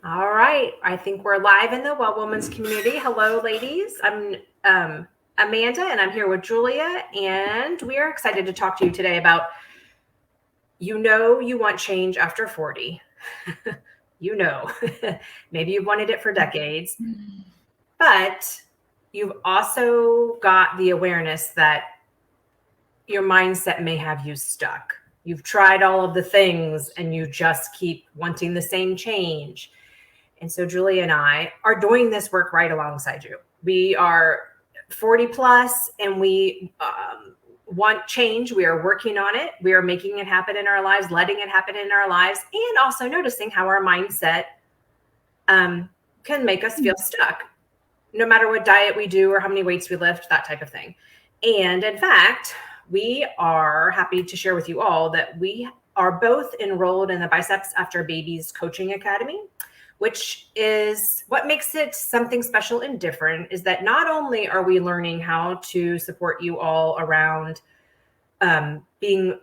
All right. I think we're live in the Well Woman's community. Hello, ladies. I'm Amanda, and I'm here with Julia, and we are excited to talk to you today about you want change after 40. you know, maybe you've wanted it for decades, but you've also got the awareness that your mindset may have you stuck. You've tried all of the things and you just keep wanting the same change. And so Julie and I are doing this work right alongside you. We are 40 plus and we want change. We are working on it. We are making it happen in our lives, letting it happen in our lives, and also noticing how our mindset can make us feel stuck, no matter what diet we do or how many weights we lift, that type of thing. And in fact, we are happy to share with you all that we are both enrolled in the Biceps After Babies Coaching Academy, which is what makes it something special and different, is that not only are we learning how to support you all around being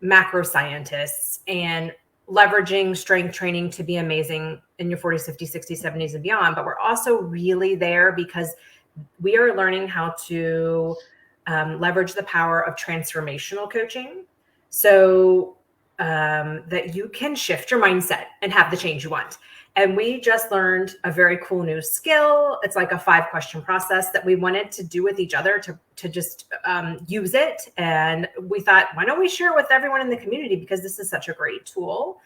macro scientists and leveraging strength training to be amazing in your 40s, 50s, 60s, 70s, and beyond, but we're also really there because we are learning how to leverage the power of transformational coaching so that you can shift your mindset and have the change you want. And we just learned a very cool new skill. It's like a 5-question process that we wanted to do with each other to just use it. And we thought, why don't we share it with everyone in the community, because this is such a great tool.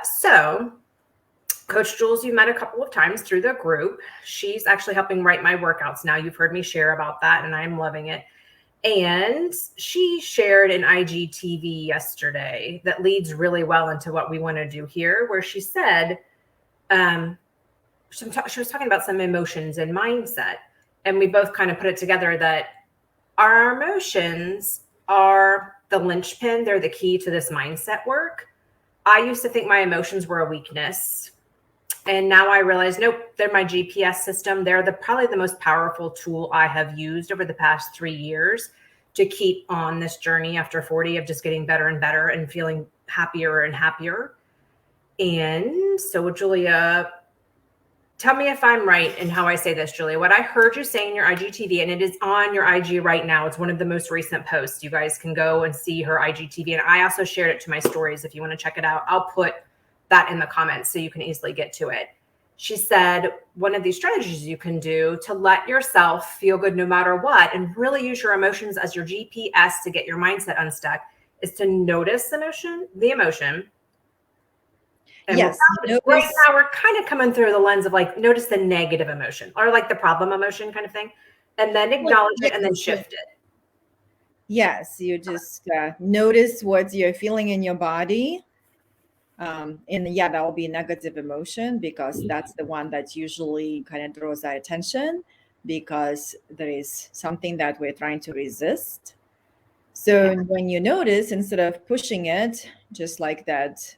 So Coach Jules, you met a couple of times through the group. She's actually helping write my workouts now. You've heard me share about that, and I'm loving it. And she shared an IGTV yesterday that leads really well into what we want to do here, where she said, she was talking about some emotions and mindset. And we both kind of put it together that our emotions are the linchpin. They're the key to this mindset work. I used to think my emotions were a weakness. And now I realize, nope, they're my GPS system. They're probably the most powerful tool I have used over the past 3 years to keep on this journey after 40 of just getting better and better and feeling happier and happier. And so, Julia, tell me if I'm right in how I say this, Julia. What I heard you say in your IGTV, and it is on your IG right now. It's one of the most recent posts. You guys can go and see her IGTV. And I also shared it to my stories. If you want to check it out, I'll put that in the comments so you can easily get to it. She said one of these strategies you can do to let yourself feel good no matter what and really use your emotions as your GPS to get your mindset unstuck is to notice the emotion. And Yes. right now we're kind of coming through the lens of like, notice the negative emotion or like the problem emotion kind of thing, and then acknowledge it and then shift it. Yes. You just notice what you're feeling in your body. And yeah, that will be negative emotion because that's the one that usually kind of draws our attention because there is something that we're trying to resist. So when you notice, instead of pushing it, just like that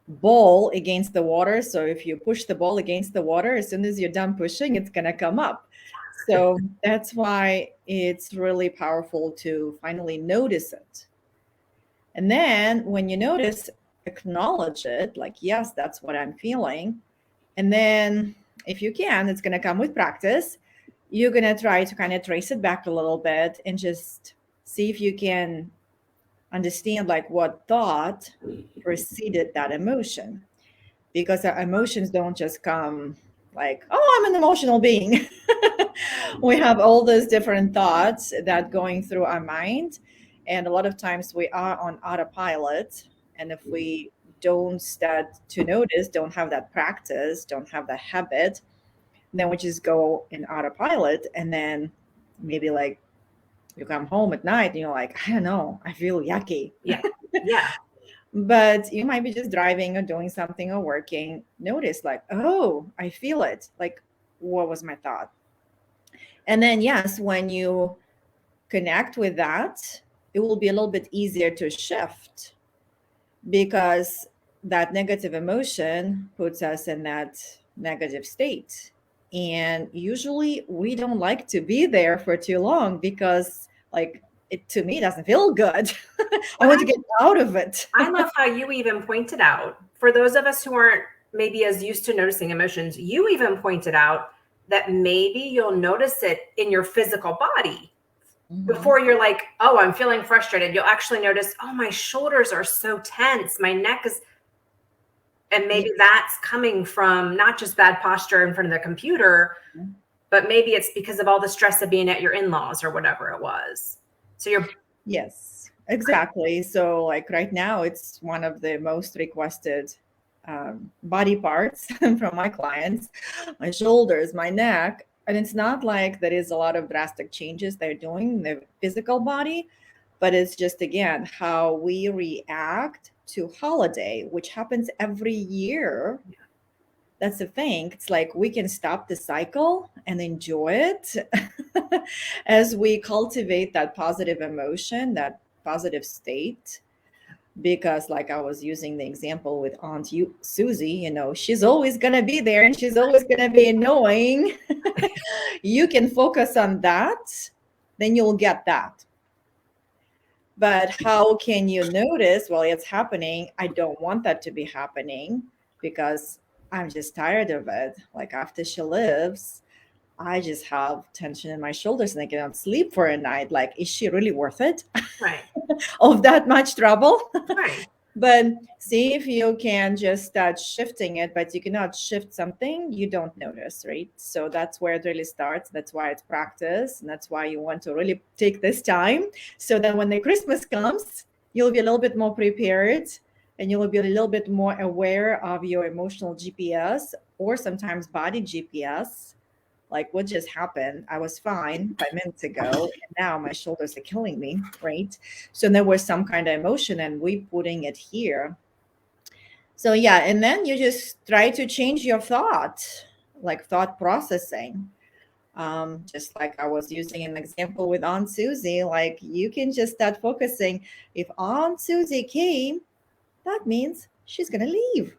ball against the water. So if you push the ball against the water, as soon as you're done pushing, it's going to come up. So that's why it's really powerful to finally notice it. And then when you notice, acknowledge it, like, yes, that's what I'm feeling. And then if you can, it's going to come with practice. You're going to try to kind of trace it back a little bit and just see if you can understand like what thought preceded that emotion. Because our emotions don't just come like, oh, I'm an emotional being. We have all those different thoughts that going through our mind. And a lot of times we are on autopilot. And if we don't start to notice, don't have that practice, don't have that habit, then we just go in autopilot. And then maybe like you come home at night and you're like, I don't know, I feel yucky. Yeah. But you might be just driving or doing something or working. Notice like, oh, I feel it. Like, what was my thought? And then, yes, when you connect with that, it will be a little bit easier to shift because that negative emotion puts us in that negative state. And usually we don't like to be there for too long because like it to me doesn't feel good. I Well, want to get out of it. I love how you even pointed out, for those of us who aren't maybe as used to noticing emotions, you even pointed out that maybe you'll notice it in your physical body before you're like, oh, I'm feeling frustrated. You'll actually notice, oh, my shoulders are so tense. My neck is, and maybe that's coming from not just bad posture in front of the computer, but maybe it's because of all the stress of being at your in-laws or whatever it was. So you're. Yes, exactly. So like right now, it's one of the most requested body parts from my clients, my shoulders, my neck. And it's not like there is a lot of drastic changes they're doing in the physical body, but it's just, again, how we react to holiday, which happens every year. That's the thing. It's like we can stop the cycle and enjoy it as we cultivate that positive emotion, that positive state. Because, like I was using the example with Susie, she's always going to be there and she's always going to be annoying. You can focus on that, then you'll get that. But how can you notice, well, it's happening. I don't want that to be happening because I'm just tired of it. Like after she lives, I just have tension in my shoulders and I cannot sleep for a night. Like, is she really worth it? Right. Of that much trouble? Right. But see if you can just start shifting it, but you cannot shift something you don't notice, right? So that's where it really starts. That's why it's practice. And that's why you want to really take this time. So that when the Christmas comes, you'll be a little bit more prepared and you'll be a little bit more aware of your emotional GPS or sometimes body GPS. Like what just happened? I was fine 5 minutes ago, and now my shoulders are killing me, right? So there was some kind of emotion, and we putting it here. So yeah, and then you just try to change your thought, like thought processing. Just like I was using an example with Aunt Susie, like you can just start focusing. If Aunt Susie came, that means she's gonna leave.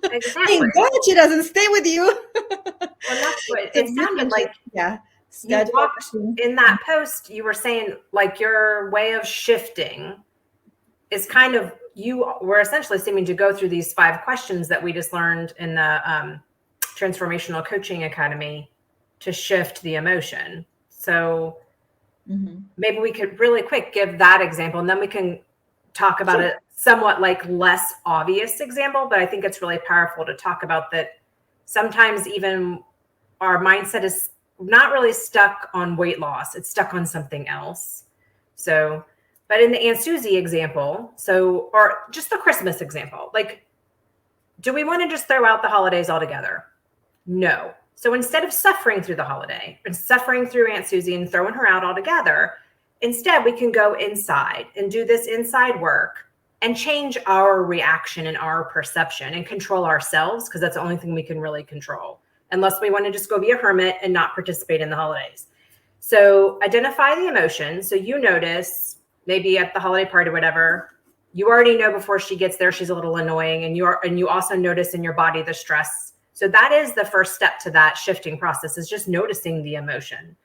Exactly. Thank God she doesn't stay with you. Well, that's what it sounded like. Yeah. You walked in that post, you were saying like your way of shifting is kind of, you were essentially seeming to go through these 5 questions that we just learned in the Transformational Coaching Academy to shift the emotion. So maybe we could really quick give that example and then we can talk about it somewhat like less obvious example, but I think it's really powerful to talk about that. Sometimes even our mindset is not really stuck on weight loss. It's stuck on something else. So, but in the Aunt Susie example, or just the Christmas example, like, do we want to just throw out the holidays altogether? No. So instead of suffering through the holiday and suffering through Aunt Susie and throwing her out altogether, instead we can go inside and do this inside work and change our reaction and our perception and control ourselves, because that's the only thing we can really control, unless we want to just go be a hermit and not participate in the holidays. So identify the emotion. So you notice maybe at the holiday party or whatever, you already know before she gets there, she's a little annoying, and you also notice in your body the stress. So that is the first step to that shifting process, is just noticing the emotion.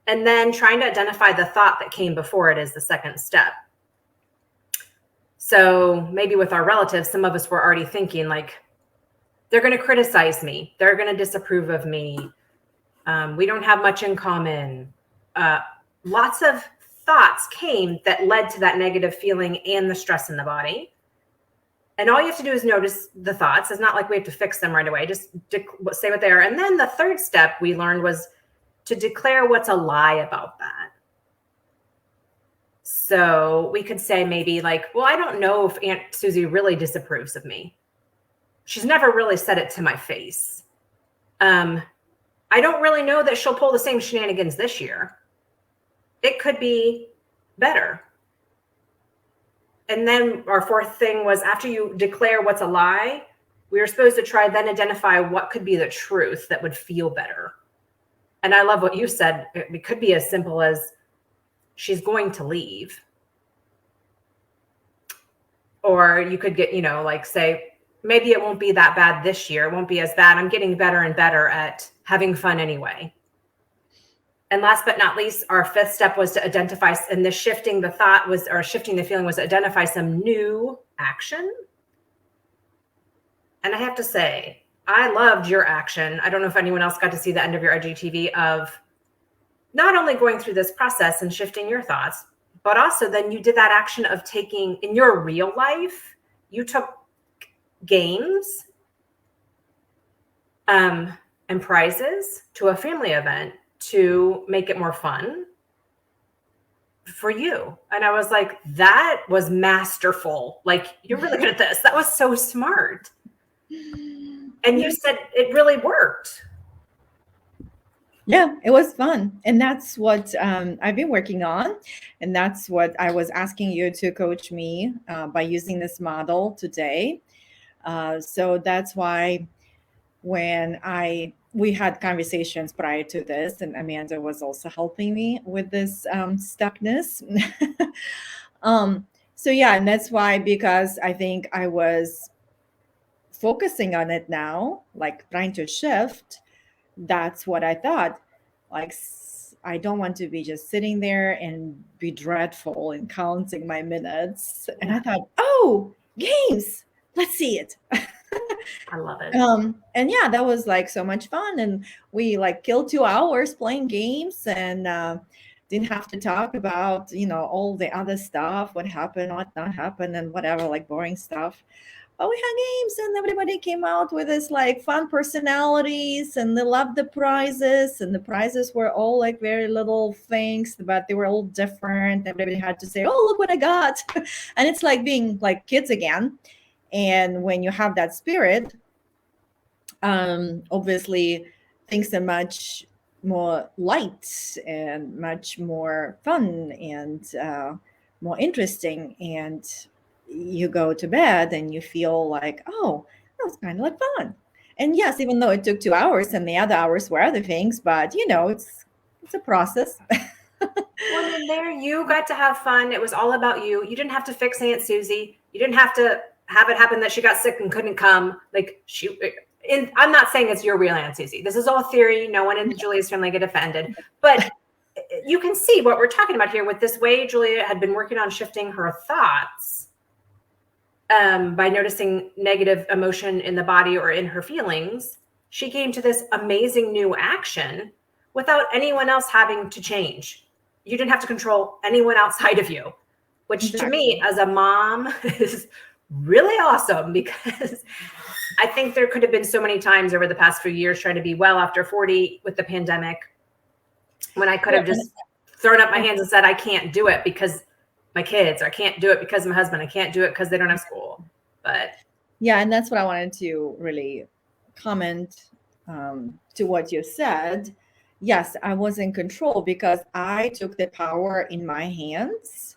And then trying to identify the thought that came before it is the second step. So maybe with our relatives, some of us were already thinking like, they're going to criticize me. They're going to disapprove of me. We don't have much in common. Lots of thoughts came that led to that negative feeling and the stress in the body. And all you have to do is notice the thoughts. It's not like we have to fix them right away. Just say what they are. And then the third step we learned was to declare what's a lie about that. So we could say maybe like, well, I don't know if Aunt Susie really disapproves of me. She's never really said it to my face. I don't really know that she'll pull the same shenanigans this year. It could be better. And then our fourth thing was, after you declare what's a lie, we were supposed to try then identify what could be the truth that would feel better. And I love what you said. It could be as simple as, she's going to leave. Or you could get, like say, maybe it won't be that bad this year. It won't be as bad. I'm getting better and better at having fun anyway. And last but not least, our fifth step was to identify, and the shifting the thought was, or shifting the feeling was to identify some new action. And I have to say, I loved your action. I don't know if anyone else got to see the end of your IGTV of not only going through this process and shifting your thoughts, but also then you did that action of taking, in your real life, you took games and prizes to a family event to make it more fun for you. And I was like, that was masterful. Like, you're really good at this. That was so smart. And you said it really worked. Yeah, it was fun. And that's what I've been working on. And that's what I was asking you to coach me by using this model today. So that's why when we had conversations prior to this, and Amanda was also helping me with this stuckness. So yeah, and that's why, because I think I was focusing on it now, like trying to shift. That's what I thought. Like, I don't want to be just sitting there and be dreadful and counting my minutes. And I thought, oh, games, let's see it. I love it. And yeah, that was like so much fun. And we like killed 2 hours playing games and didn't have to talk about, all the other stuff, what happened, what not happened, and whatever, like boring stuff. But we had games and everybody came out with this like fun personalities and they loved the prizes, and the prizes were all like very little things, but they were all different. Everybody had to say, oh, look what I got. And it's like being like kids again. And when you have that spirit, obviously things are much more light and much more fun and more interesting. And you go to bed and you feel like, oh, that was kind of like fun. And yes, even though it took 2 hours and the other hours were other things, but it's a process. Well, and there you got to have fun. It was all about you. You didn't have to fix Aunt Susie. You didn't have to have it happen that she got sick and couldn't come. Like I'm not saying it's your real Aunt Susie. This is all theory. No one in Julia's family get offended. But you can see what we're talking about here with this way Julia had been working on shifting her thoughts by noticing negative emotion in the body or in her feelings. She came to this amazing new action without anyone else having to change. You didn't have to control anyone outside of you, which to me as a mom is really awesome, because I think there could have been so many times over the past few years trying to be well after 40 with the pandemic when I could have just thrown up my hands and said, I can't do it because my kids, or I can't do it because of my husband, I can't do it because they don't have school. But yeah, and that's what I wanted to really comment to what you said. Yes, I was in control because I took the power in my hands,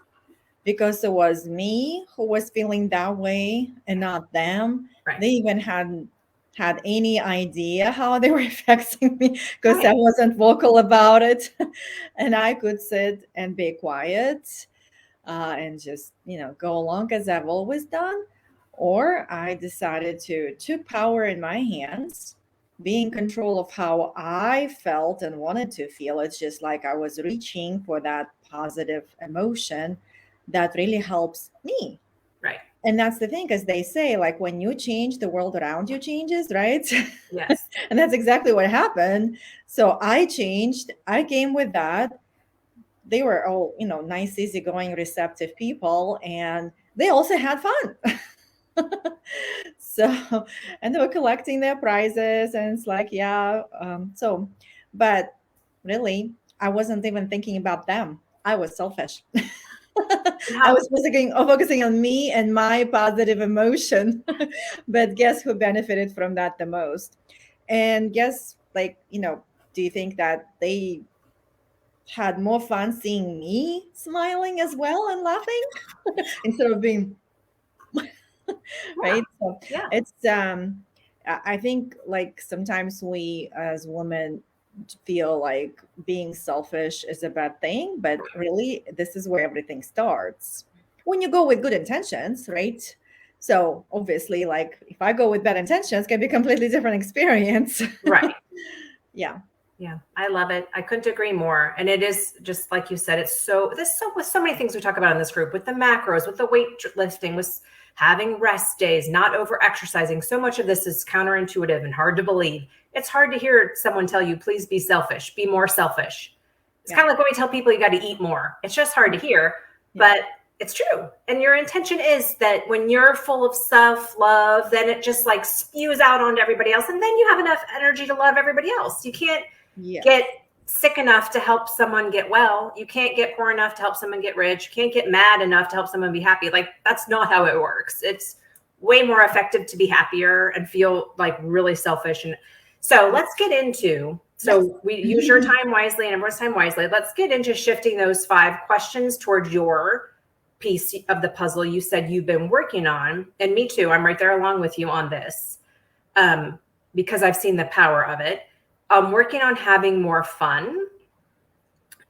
because it was me who was feeling that way and not them. Right. They even hadn't had any idea how they were affecting me, because I wasn't vocal about it. And I could sit and be quiet and just, go along as I've always done. Or I decided to took power in my hands, be in control of how I felt and wanted to feel. It's just like I was reaching for that positive emotion that really helps me. Right. And that's the thing, because they say, like, when you change, the world around you changes, right? Yes. And that's exactly what happened. So I changed. I came with that. They were all, nice, easygoing, receptive people, and they also had fun. So, and they were collecting their prizes, and it's like, yeah. But really, I wasn't even thinking about them. I was selfish. I was focusing on me and my positive emotion. But guess who benefited from that the most? And guess, do you think that they had more fun seeing me smiling as well and laughing instead of being right? So it's I think, like, sometimes we as women feel like being selfish is a bad thing, but really this is where everything starts when you go with good intentions, right? So obviously, like, if I go with bad intentions, it can be a completely different experience. Right. Yeah. Yeah, I love it. I couldn't agree more. And it is just like you said, it's so this so with so many things we talk about in this group, with the macros, with the weight lifting, with having rest days, not over exercising. So much of this is counterintuitive and hard to believe. It's hard to hear someone tell you, please be selfish, be more selfish. It's kind of like when we tell people you got to eat more. It's just hard to hear, but it's true. And your intention is that when you're full of self-love, then it just like spews out onto everybody else. And then you have enough energy to love everybody else. You can't get sick enough to help someone get well. You can't get poor enough to help someone get rich. You can't get mad enough to help someone be happy. Like, that's not how it works. It's way more effective to be happier and feel like really selfish. And so let's get into, we use your time wisely and everyone's time wisely. Let's get into shifting those 5 questions towards your piece of the puzzle you said you've been working on. And me too, I'm right there along with you on this, because I've seen the power of it. I'm working on having more fun.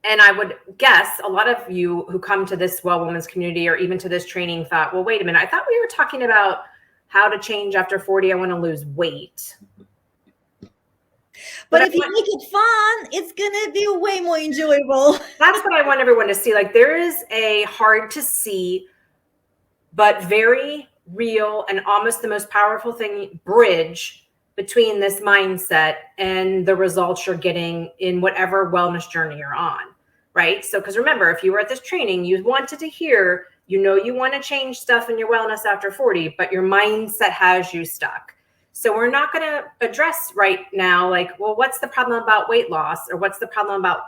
And I would guess a lot of you who come to this Well Women's community or even to this training thought, well, wait a minute, I thought we were talking about how to change after 40. I want to lose weight. But if you make it fun, it's going to be way more enjoyable. That's what I want everyone to see. Like, there is a hard to see, but very real and almost the most powerful thing, bridge between this mindset and the results you're getting in whatever wellness journey you're on, right? So, because remember, if you were at this training, you wanted to hear, you want to change stuff in your wellness after 40, but your mindset has you stuck. So we're not going to address right now, like, well, what's the problem about weight loss, or what's the problem about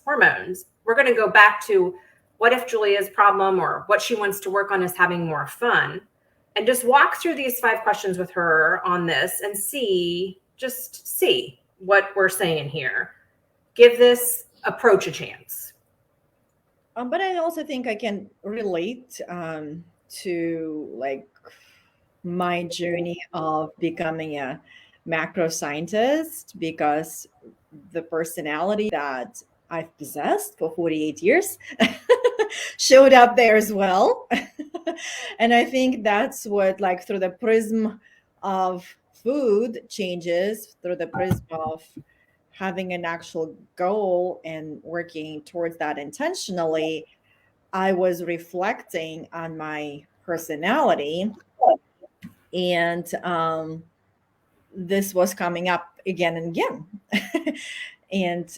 hormones? We're going to go back to what if Julia's problem or what she wants to work on is having more fun, and just walk through these 5 questions with her on this and see what we're saying here. Give this approach a chance. But I also think I can relate to like my journey of becoming a macro scientist, because the personality that I've possessed for 48 years showed up there as well. And I think that's what, like, through the prism of food changes, through the prism of having an actual goal and working towards that intentionally, I was reflecting on my personality. And this was coming up again and again. And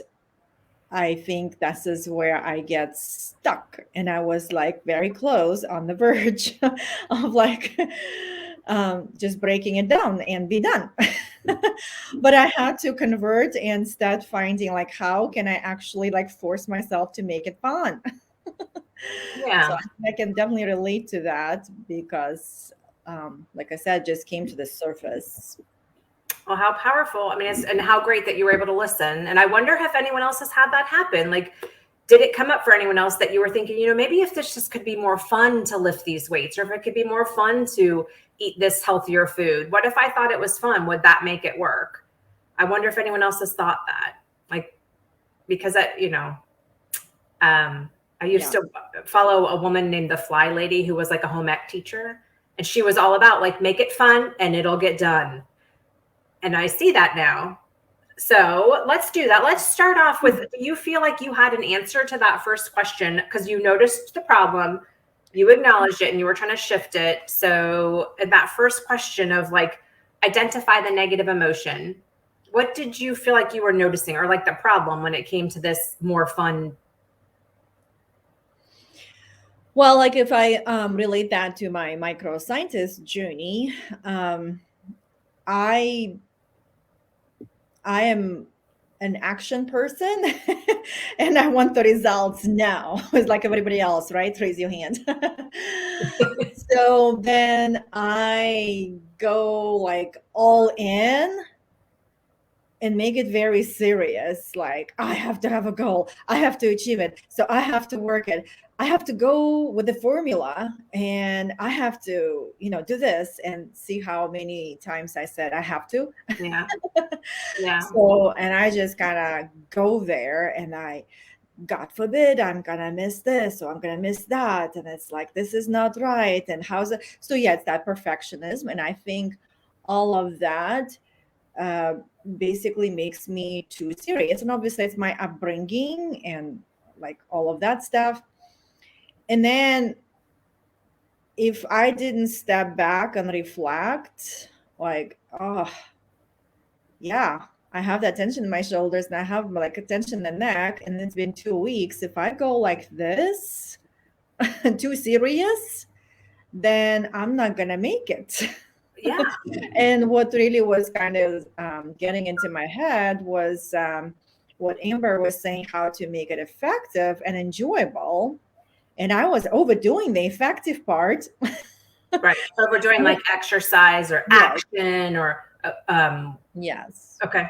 I think this is where I get stuck. And I was like very close on the verge of like just breaking it down and be done. But I had to convert and start finding like, how can I actually like force myself to make it fun? Yeah. So I can definitely relate to that, because like I said, just came to the surface. Well, how powerful. I mean, and how great that you were able to listen. And I wonder if anyone else has had that happen. Like, did it come up for anyone else that you were thinking, maybe if this just could be more fun to lift these weights, or if it could be more fun to eat this healthier food? What if I thought it was fun? Would that make it work? I wonder if anyone else has thought that. Like, because I used to follow a woman named the Fly Lady, who was like a home ec teacher. And she was all about like, make it fun and it'll get done. And I see that now. So let's do that. Let's start off with, do you feel like you had an answer to that first question? Because you noticed the problem, you acknowledged it, and you were trying to shift it. So in that first question of like, identify the negative emotion, what did you feel like you were noticing, or like the problem when it came to this more fun? Well, like if I relate that to my micro scientist journey, I am an action person and I want the results now. It's like everybody else, right? Raise your hand. So then I go like all in and make it very serious. Like, I have to have a goal. I have to achieve it. So I have to work it. I have to go with the formula, and I have to, do this, and see how many times I said I have to. Yeah. Yeah. So, and I just kind of go there, and God forbid, I'm going to miss this, or I'm going to miss that. And it's like, this is not right. And how's it? So yeah, it's that perfectionism. And I think all of that uh, basically makes me too serious. And obviously, it's my upbringing and like all of that stuff. And then if I didn't step back and reflect, like, oh, yeah, I have that tension in my shoulders and I have like a tension in the neck, and it's been 2 weeks. If I go like this, too serious, then I'm not gonna make it. Yeah. And what really was kind of getting into my head was what Amber was saying, how to make it effective and enjoyable. And I was overdoing the effective part. Right. So we're doing like exercise or Yes. action or Yes. okay.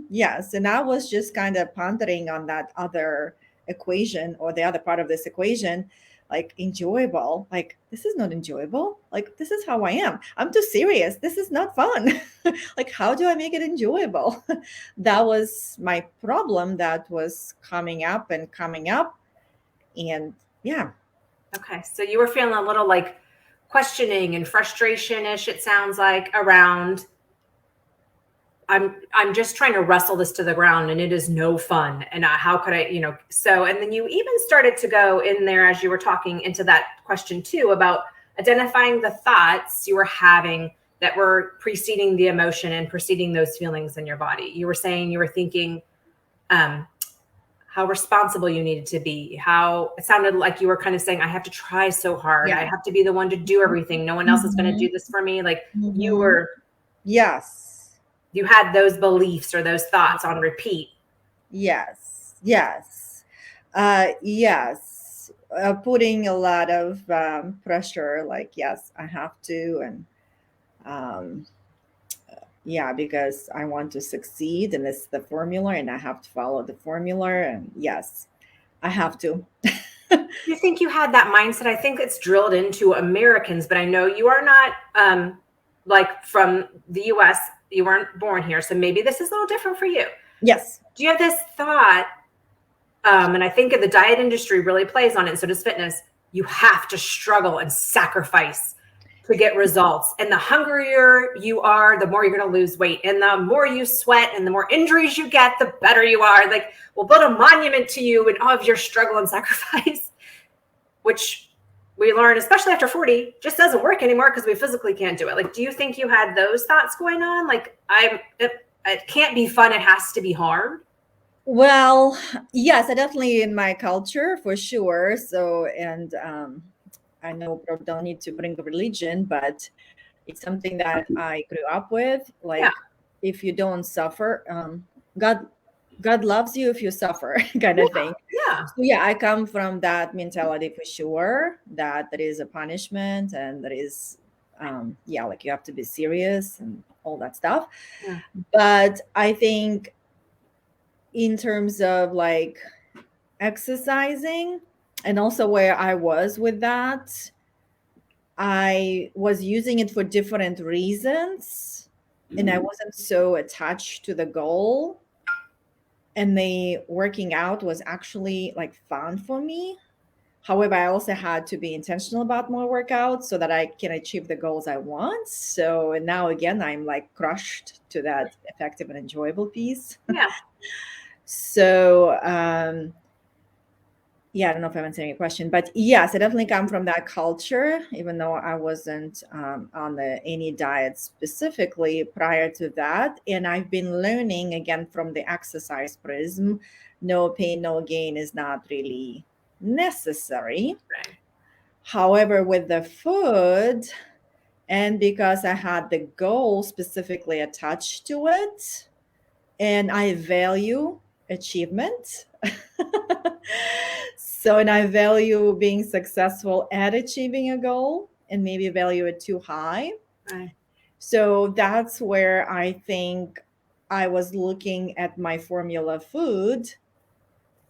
Yes. And I was just kind of pondering on that other equation, or the other part of this equation, like enjoyable. Like, this is not enjoyable. Like, this is how I am. I'm too serious. This is not fun. Like, how do I make it enjoyable? That was my problem that was coming up and coming up. And yeah. Okay. So you were feeling a little like questioning and frustration-ish, it sounds like, around I'm just trying to wrestle this to the ground and it is no fun. And how could I, so, and then you even started to go in there as you were talking into that question too, about identifying the thoughts you were having that were preceding the emotion and preceding those feelings in your body. You were saying you were thinking, how responsible you needed to be, how it sounded like you were kind of saying, I have to try so hard. Yeah. I have to be the one to do everything. No one else is going to do this for me. Like you were, yes, you had those beliefs or those thoughts on repeat. yes, yes. Putting a lot of pressure, like, yes, I have to. And yeah, because I want to succeed, and it's the formula, and I have to follow the formula. And yes, I have to. You think you had that mindset? I think it's drilled into Americans, but I know you are not like from the US. You weren't born here. So maybe this is a little different for you. Yes. Do you have this thought? And I think the diet industry really plays on it. And so does fitness. You have to struggle and sacrifice to get results. And the hungrier you are, the more you're going to lose weight. And the more you sweat and the more injuries you get, the better you are. Like, we'll build a monument to you and all of your struggle and sacrifice, which we learn, especially after 40, just doesn't work anymore because we physically can't do it. Like, do you think you had those thoughts going on? Like, it can't be fun. It has to be hard. Well, yes, I definitely in my culture for sure. So, and I know probably don't need to bring religion, but it's something that I grew up with. Like, if you don't suffer, God loves you if you suffer, kind of thing. Yeah. So yeah, I come from that mentality for sure, that there is a punishment and there is, like you have to be serious and all that stuff. Yeah. But I think in terms of like exercising, and also where I was with that, I was using it for different reasons, and I wasn't so attached to the goal. And the working out was actually like fun for me. However, I also had to be intentional about my workouts so that I can achieve the goals I want. So, and now again, I'm like crushed to that effective and enjoyable piece. Yeah. So, yeah, I don't know if I'm answering your question, but yes, I definitely come from that culture, even though I wasn't on any diet specifically prior to that. And I've been learning again from the exercise prism, no pain, no gain is not really necessary. Right. However, with the food, and because I had the goal specifically attached to it, and I value achievement. So, and I value being successful at achieving a goal, and maybe value it too high. Right. So that's where I think I was looking at my formula food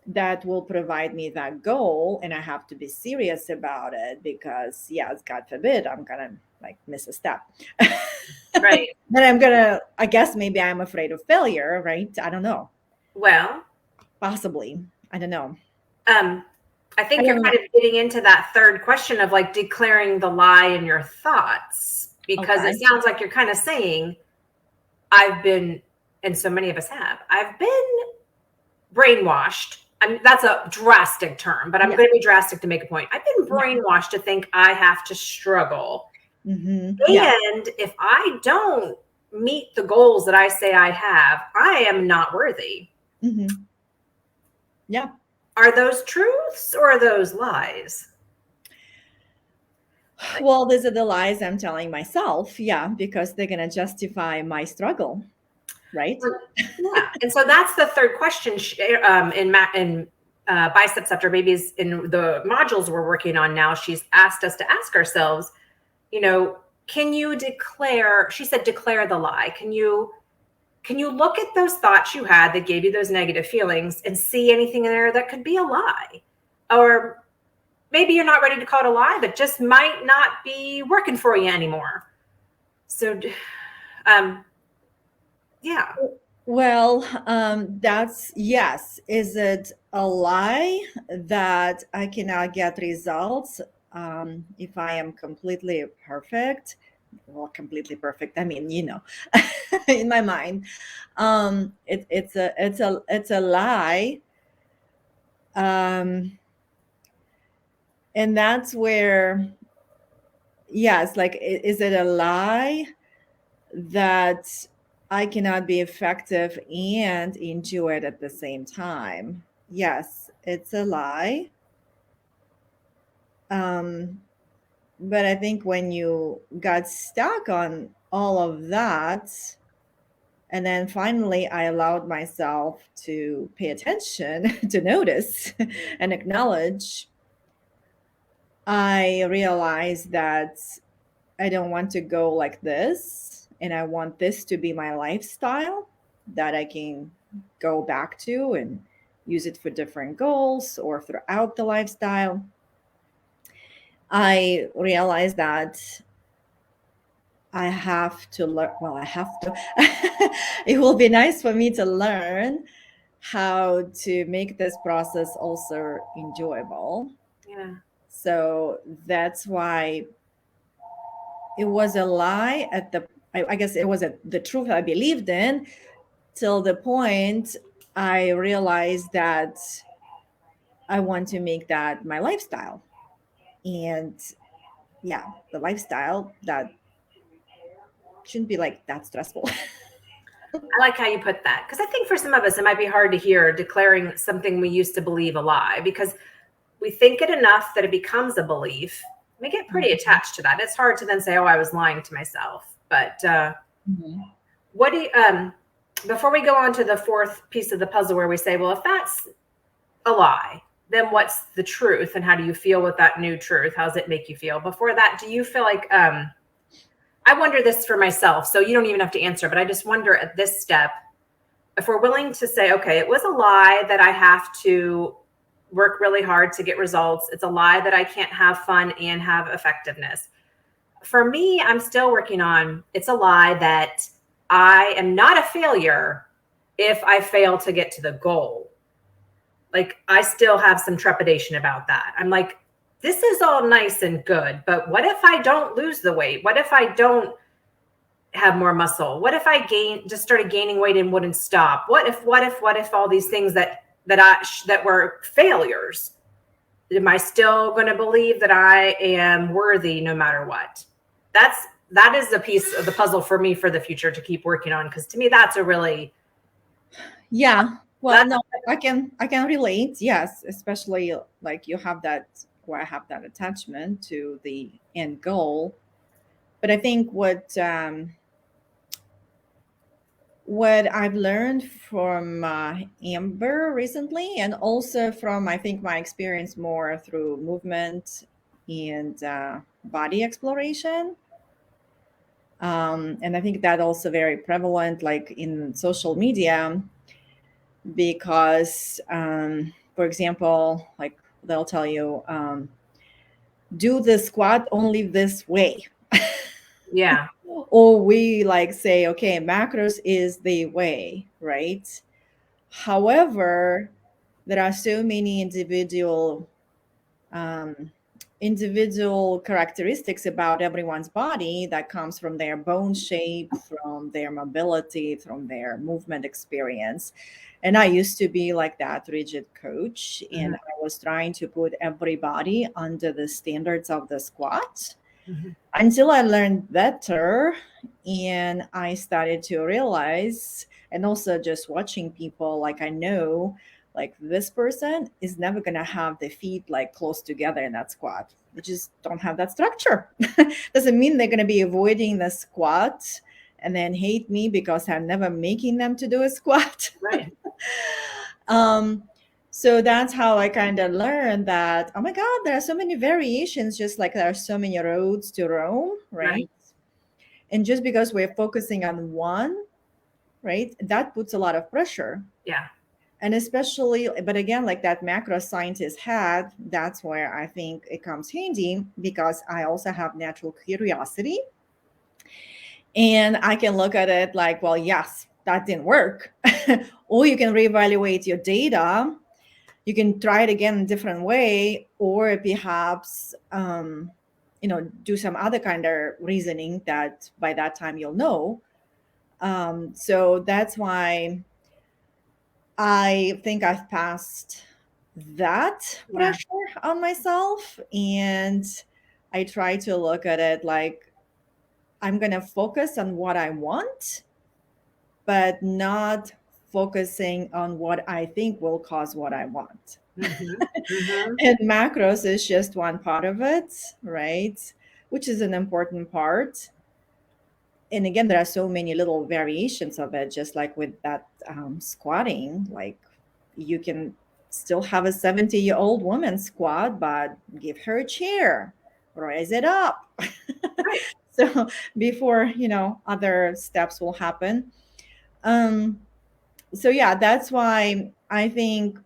that will provide me that goal, and I have to be serious about it, because yes, God forbid I'm gonna like miss a step. Right. Then I'm gonna, I guess maybe I'm afraid of failure, right? I don't know. Well, Possibly. I don't know. I think you're kind of getting into that third question of like declaring the lie in your thoughts, because it sounds like you're kind of saying, I've been, and so many of us have, I've been brainwashed. I mean, that's a drastic term, but I'm Yeah. going to be drastic to make a point. I've been Yeah. brainwashed to think I have to struggle. Yeah. And if I don't meet the goals that I say I have, I am not worthy. Yeah. Are those truths or are those lies? Well, these are the lies I'm telling myself. Yeah, because they're going to justify my struggle, right? Yeah. And so that's the third question in Biceps After Babies in the modules we're working on now. She's asked us to ask ourselves, can you declare, she said, declare the lie. Can you look at those thoughts you had that gave you those negative feelings and see anything in there that could be a lie? Or maybe you're not ready to call it a lie, but just might not be working for you anymore. So, yeah. Well, that's yes. Is it a lie that I cannot get results if I am completely perfect? Well, completely perfect. I mean, in my mind, it's a lie, um, and that's where yes, like is it a lie that I cannot be effective and enjoy it at the same time? Yes, it's a lie. Um, but I think when you got stuck on all of that, and then finally I allowed myself to pay attention, to notice and acknowledge, I realized that I don't want to go like this, and I want this to be my lifestyle that I can go back to and use it for different goals or throughout the lifestyle. I realized that I have to learn. Well, I have to. It will be nice for me to learn how to make this process also enjoyable. Yeah. So that's why it was a lie at I guess it was the truth I believed in till the point I realized that I want to make that my lifestyle. And yeah, the lifestyle that shouldn't be like that stressful. I like how you put that, because I think for some of us it might be hard to hear declaring something we used to believe a lie, because we think it enough that it becomes a belief. We get pretty attached to that. It's hard to then say, "Oh, I was lying to myself." But what do you, before we go on to the fourth piece of the puzzle, where we say, "Well, if that's a lie, then what's the truth, and how do you feel with that new truth? How does it make you feel?" Before that, do you feel like I wonder this for myself, so you don't even have to answer, but I just wonder at this step, if we're willing to say, okay, it was a lie that I have to work really hard to get results. It's a lie that I can't have fun and have effectiveness. For me, I'm still working on, it's a lie that I am not a failure if I fail to get to the goal. Like, I still have some trepidation about that. I'm like, this is all nice and good, but what if I don't lose the weight? What if I don't have more muscle? What if I just started gaining weight and wouldn't stop? What if all these things that were failures? Am I still going to believe that I am worthy no matter what? That is a piece of the puzzle for me for the future to keep working on, because to me that's a really Yeah. Well, that's no, I can relate. Yes, especially like you have that, or I have that attachment to the end goal. But I think what I've learned from Amber recently, and also from I think my experience more through movement and body exploration, and I think that also very prevalent, like in social media, because for example, like they'll tell you, do the squat only this way. yeah. Or we like say, okay, macros is the way, right? However, there are so many individual individual characteristics about everyone's body that comes from their bone shape, from their mobility, from their movement experience. And I used to be like that rigid coach, and Mhm. I was trying to put everybody under the standards of the squat Mhm. until I learned better and I started to realize, and also just watching people, like I know, like this person is never going to have the feet like close together in that squat. They just don't have that structure. Doesn't mean they're going to be avoiding the squat and then hate me because I'm never making them to do a squat. Right. um, so that's how I kind of learned that, oh my God, there are so many variations, just like there are so many roads to Rome, right? Right. And just because we're focusing on one, right, that puts a lot of pressure. Yeah. And especially, but again, like that macro scientist had, that's where I think it comes handy because I also have natural curiosity. And I can look at it like, well, yes, that didn't work. Or you can reevaluate your data. You can try it again in a different way, or perhaps, do some other kind of reasoning that by that time you'll know. So that's why I think I've passed that Yeah. pressure on myself. And I try to look at it like I'm going to focus on what I want, but not focusing on what I think will cause what I want. Mhm. Mhm. And macros is just one part of it, right? Which is an important part. And again, there are so many little variations of it, just like with that squatting. Like you can still have a 70-year-old woman squat, but give her a chair, raise it up. Right. So before, other steps will happen. Um, so yeah, that's why I think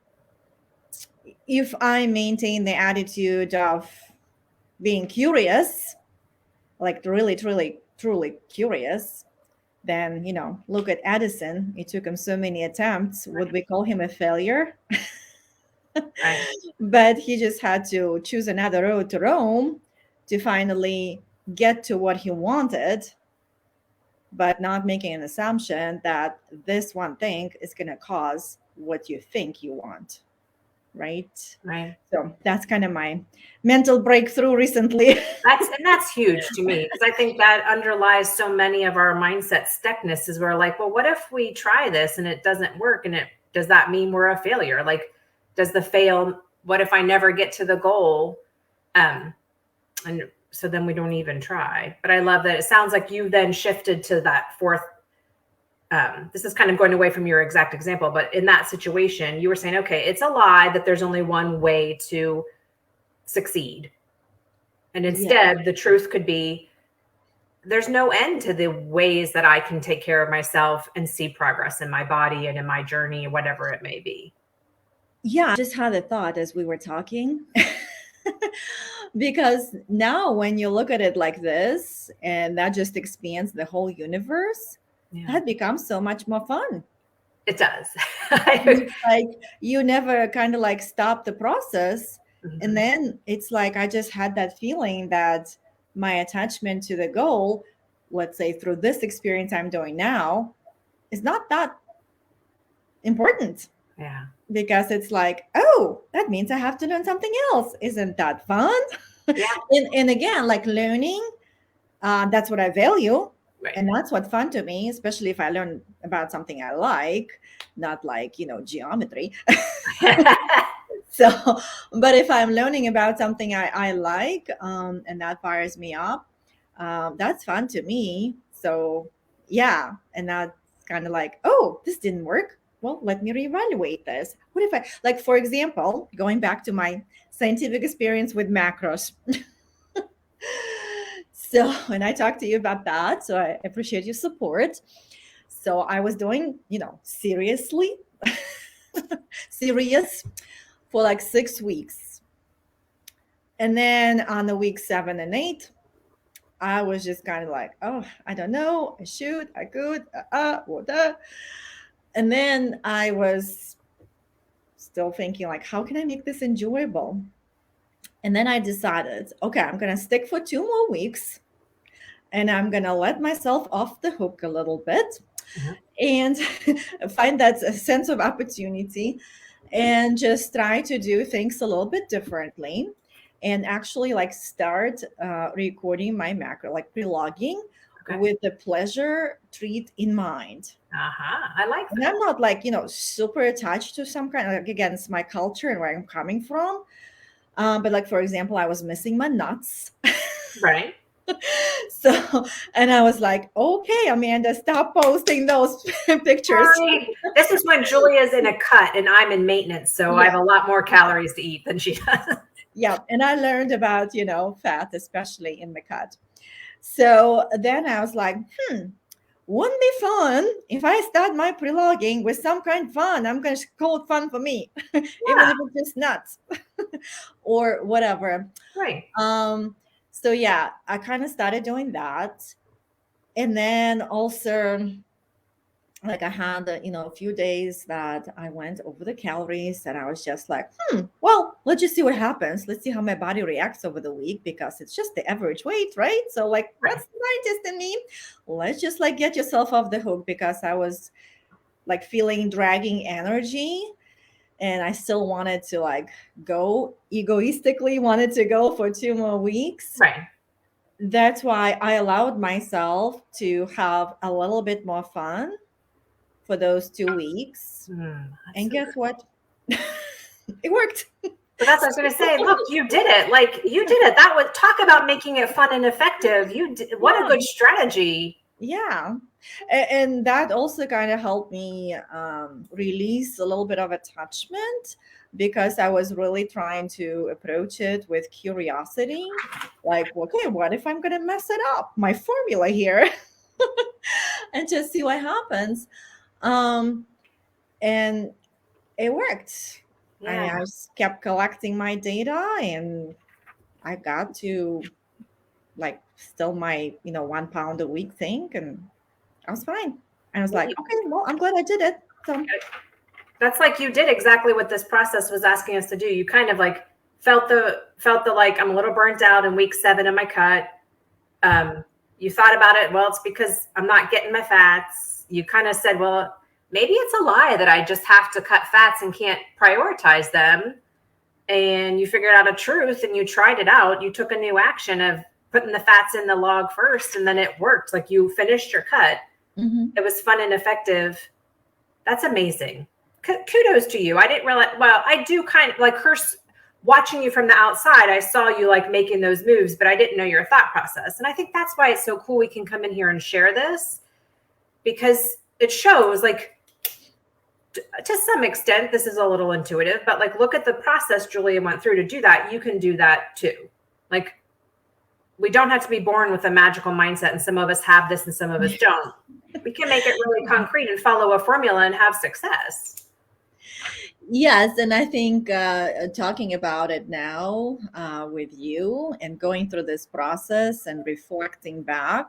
if I maintain the attitude of being curious, like really, truly, truly curious, then, look at Edison. It took him so many attempts. Would we call him a failure? Right. But he just had to choose another road to Rome to finally get to what he wanted, but not making an assumption that this one thing is going to cause what you think you want. Right. Right. So that's kind of my mental breakthrough recently. That's huge to me because I think that underlies so many of our mindset stuckness is we're like, well, what if we try this and it doesn't work? And it does that mean we're a failure? Like, does the fail, what if I never get to the goal? And so then we don't even try. But I love that it sounds like you then shifted to that fourth. This is kind of going away from your exact example, but in that situation, you were saying, okay, it's a lie that there's only one way to succeed. And Yeah. instead, the truth could be there's no end to the ways that I can take care of myself and see progress in my body and in my journey, whatever it may be. Yeah. I just had a thought as we were talking. Because now when you look at it like this, and that just expands the whole universe, Yeah, that becomes so much more fun. it does. It's like you never kind of like stop the process. And Mhm. then it's like I just had that feeling that my attachment to the goal, let's say through this experience I'm doing now, is not that important Yeah. because it's like, oh, that means I have to learn something else. Isn't that fun? Yeah. And again, like learning, that's what I value. Right. And that's what's fun to me, especially if I learn about something I like, not like, geometry. So, but if I'm learning about something I like, and that fires me up, that's fun to me. So, yeah. And that's kind of like, oh, this didn't work. Well, let me reevaluate this. What if I, like, for example, going back to my scientific experience with macros. So, and I talked to you about that. So I appreciate your support. So I was doing, seriously, serious for like 6 weeks. And then on the week 7 and 8, I was just kind of like, oh, I don't know. I should, I could, what the. And then I was still thinking, like, how can I make this enjoyable? And then I decided, okay, I'm going to stick for 2 more weeks and I'm going to let myself off the hook a little bit Mhm. and find that sense of opportunity and just try to do things a little bit differently and actually like start recording my macro, like pre-logging Okay. with the pleasure treat in mind. I like And that. I'm not like, super attached to some kind of, like, again, it's my culture and where I'm coming from. But like, for example, I was missing my nuts. Right. So, and I was like, okay, Amanda, stop posting those pictures. Right. This is when Julia's in a cut and I'm in maintenance, so I Yeah. have a lot more calories to eat than she does. Yeah. And I learned about, fat, especially in the cut. So then I was like, wouldn't be fun if I start my pre-logging with some kind of fun. I'm going to call it fun for me, even Yeah. if it's just nuts or whatever. Right. So yeah, I kind of started doing that. And then also, like, I had a few days that I went over the calories and I was just like, well, let's just see what happens. Let's see how my body reacts over the week, because it's just the average weight, right? So like, Right. what's the scientist in me? Let's just like get yourself off the hook, because I was like feeling dragging energy and I still wanted to like go, egoistically wanted to go for 2 more weeks. Right. That's why I allowed myself to have a little bit more fun for those 2 weeks. That's And so guess good. what? It worked. But that's what I was going to say. Look, you did it. Like you did it. That would talk about making it fun and effective. You did, what a Yeah. good strategy. Yeah. And that also kind of helped me release a little bit of attachment, because I was really trying to approach it with curiosity. Like, okay, what if I'm going to mess it up? My formula here. And just see what happens. Um, and it worked. I Yeah. mean, I just kept collecting my data and I got to like still my, 1 pound a week thing, and I was fine. I was Well, like, okay, well, I'm glad I did it. So that's like you did exactly what this process was asking us to do. You kind of like felt the like I'm a little burnt out in week 7 of my cut. You thought about it. Well, it's because I'm not getting my fats. You kind of said, well, maybe it's a lie that I just have to cut fats and can't prioritize them. And you figured out a truth and you tried it out. You took a new action of putting the fats in the log first, and then it worked. Like you finished your cut. mhm. It was fun and effective. That's amazing. Kudos to you. I didn't realize, well, I do kind of like her watching you from the outside. I saw you like making those moves, but I didn't know your thought process. And I think that's why it's so cool we can come in here and share this, because it shows like to some extent this is a little intuitive, but like look at the process Julia went through to do that. You can do that too. Like we don't have to be born with a magical mindset, and some of us have this and some of us don't. We can make it really concrete and follow a formula and have success. Yes, and I think talking about it now with you and going through this process and reflecting back,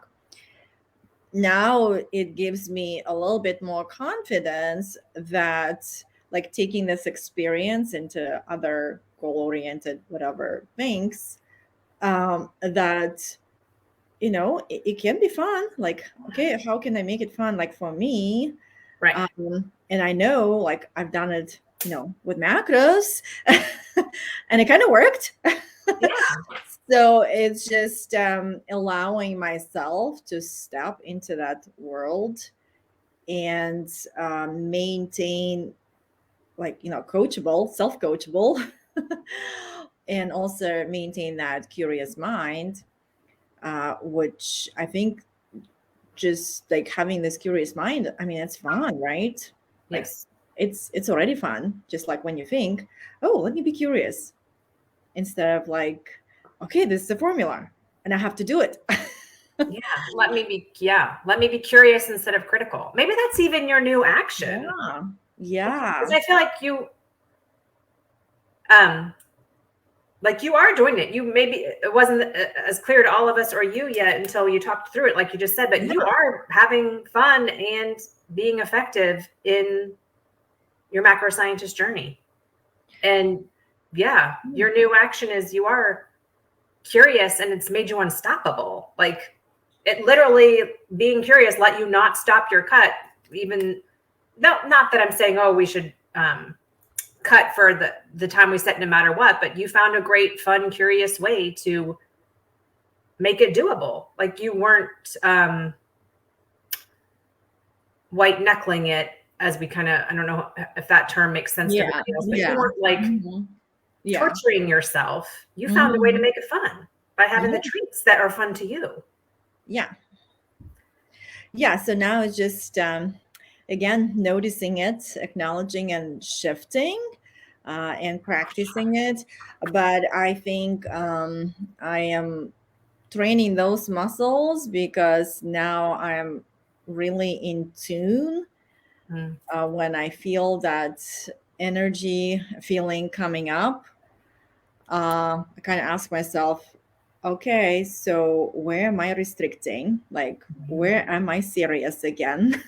now it gives me a little bit more confidence that like taking this experience into other goal-oriented whatever things, that it can be fun. Like, okay, how can I make it fun, like for me? Right. And I know like I've done it with macros and it kind of worked. Yeah. So it's just allowing myself to step into that world and maintain, like, coachable, self-coachable, and also maintain that curious mind, which I think just like having this curious mind, I mean, it's fun, right? Like Yes. it's already fun, just like when you think, oh, let me be curious, instead of like, okay, this is a formula and I have to do it. Let me be curious instead of critical. Maybe that's even your new action. Yeah. Because I feel like um you are doing it. You maybe it wasn't as clear to all of us or you yet until you talked through it, like you just said, but you are having fun and being effective in your macro scientist journey. And yeah, your new action is you are curious and it's made you unstoppable. Like it literally being curious let you not stop your cut. Even no, not that I'm saying, oh, we should cut for the time we set no matter what, but you found a great, fun, curious way to make it doable. Like you weren't white knuckling it, as we kind of, I don't know if that term makes sense to everybody else, but you weren't like torturing yourself. You found a way to make it fun by having the treats that are fun to you. Yeah. So now it's just again noticing it, acknowledging and shifting and practicing it. But I think I am training those muscles because now I'm really in tune when I feel that energy feeling coming up. I kind of ask myself, okay, so where am I restricting? Like, where am I serious again?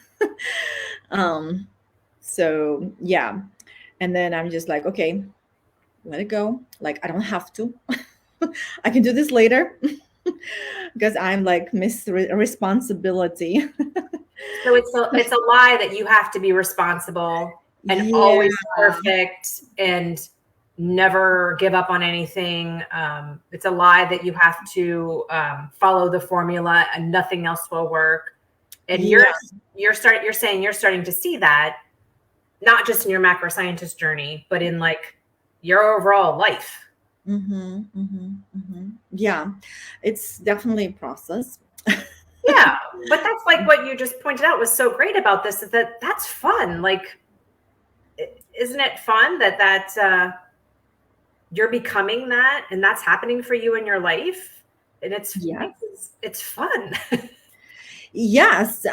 So yeah. And then I'm just like, okay, let it go. Like, I don't have to. I can do this later because I'm like miss responsibility. So it's a lie that you have to be responsible and Yeah. always perfect and never give up on anything. It's a lie that you have to follow the formula and nothing else will work. And Yeah. you're saying you're starting to see that not just in your macro scientist journey, but in like your overall life. Yeah, it's definitely a process. Yeah, but that's like what you just pointed out was so great about this is that that's fun. Like, isn't it fun that you're becoming that and that's happening for you in your life? And it's fun. Yes.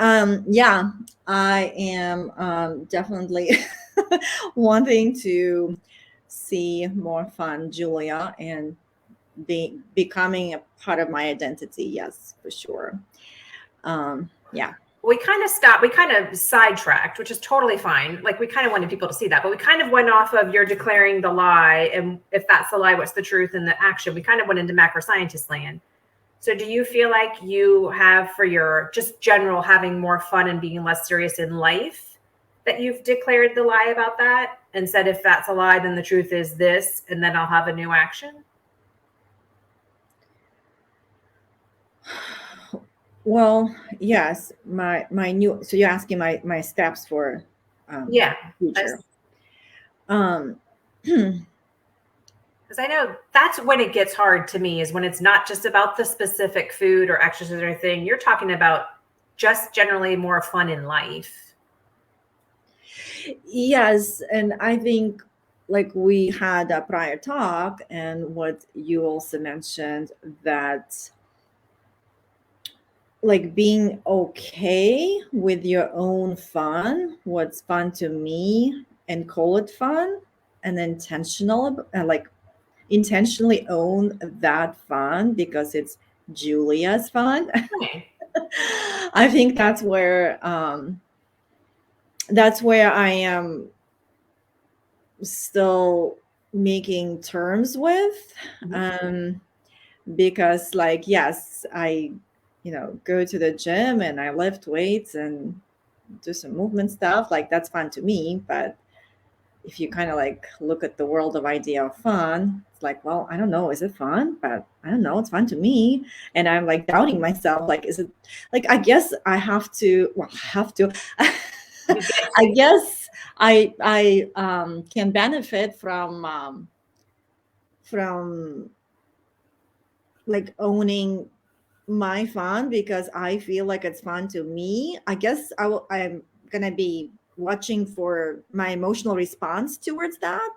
Yeah, I am definitely wanting to see more fun, Julia, and becoming a part of my identity. Yes, for sure. Yeah. We kind of sidetracked, which is totally fine. Like we kind of wanted people to see that, but we kind of went off of you're declaring the lie. And if that's the lie, what's the truth and the action? We kind of went into macro scientist land. So do you feel like you have for your just general having more fun and being less serious in life that you've declared the lie about that and said, if that's a lie, then the truth is this, and then I'll have a new action? Well, yes, my new. So you're asking my steps for Yeah. future. Because I know that's when it gets hard to me is when it's not just about the specific food or exercise or anything. You're talking about just generally more fun in life. Yes, and I think like we had a prior talk, and what you also mentioned that like being okay with your own fun, what's fun to me, and call it fun, and intentional, like intentionally own that fun because it's Julia's fun. Okay. I think that's where I am still making terms with. Because like yes, I go to the gym and I lift weights and do some movement stuff, like that's fun to me. But if you kind of like look at the world of idea of fun, it's like, well, I don't know, is it fun? But I don't know, it's fun to me. And I'm like doubting myself, like, is it like, I guess I have to, I guess I can benefit from like owning my fun because I feel like it's fun to me. I guess I'm gonna be watching for my emotional response towards that